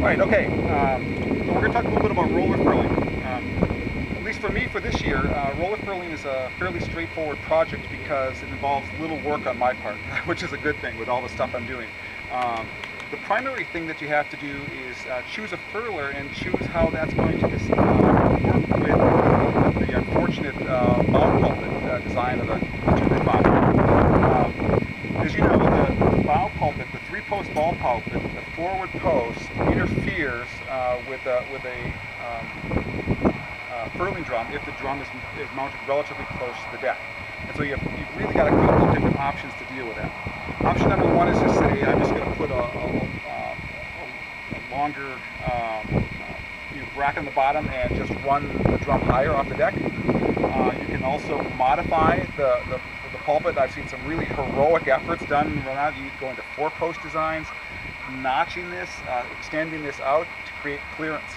Right, okay. So we're going to talk a little bit about roller furling. At least for me, for this year, roller furling is a fairly straightforward project because it involves little work on my part, which is a good thing with all the stuff I'm doing. The primary thing that you have to do is choose a furler and choose how that's going to work with the unfortunate bow pulpit design of the two-foot. As you know, the bow pulpit, the three-post bow pulpit, the forward post interferes with a furling drum if the drum is mounted relatively close to the deck. And so you've really got a couple of different options to deal with that. Option number one is to say, I'm just going to put a longer bracket on the bottom and just run the drum higher off the deck. You can also modify the pulpit. I've seen some really heroic efforts done around. You go into four-post designs, notching this, extending this out to create clearance.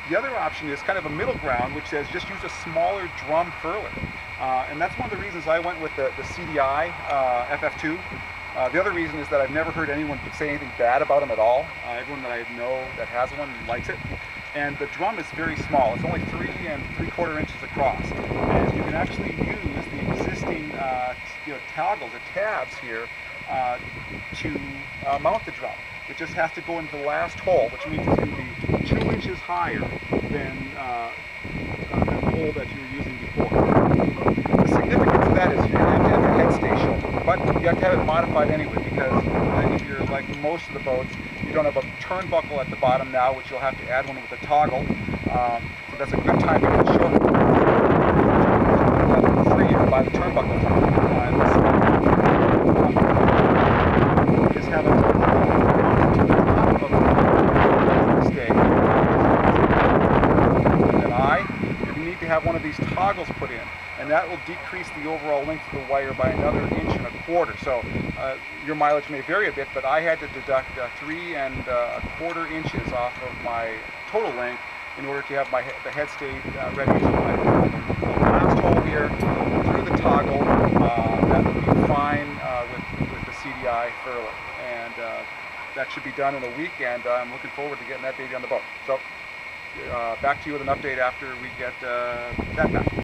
The other option is kind of a middle ground, which says just use a smaller drum furler. And that's one of the reasons I went with the CDI FF2. The other reason is that I've never heard anyone say anything bad about them at all. Everyone that I know that has one likes it. And the drum is very small. It's only 3 3/4 inches across. And you can actually use the existing toggles, the tabs here, to mount the drum. It just has to go into the last hole, which means it's going to be 2 inches higher than the hole that you were using before. The significance of that is you're going to have your head stay shoulder, but you have to have it modified anyway because if you're like most of the boats, you don't have a turnbuckle at the bottom now, which you'll have to add one with a toggle. So that's a good time to get it shorter. Free by the turnbuckle. Just have it mounted to the top of the stay. And you need to have one of these toggles put in, and that will decrease the overall length of the wire by another 1.25 inches. So your mileage may vary a bit, but I had to deduct 3 1/4 inches off of my total length in order to have the head stay ready. So the last hole here through the toggle, that would be fine with the CDI Furler, and that should be done in a week, and I'm looking forward to getting that baby on the boat. So back to you with an update after we get that back.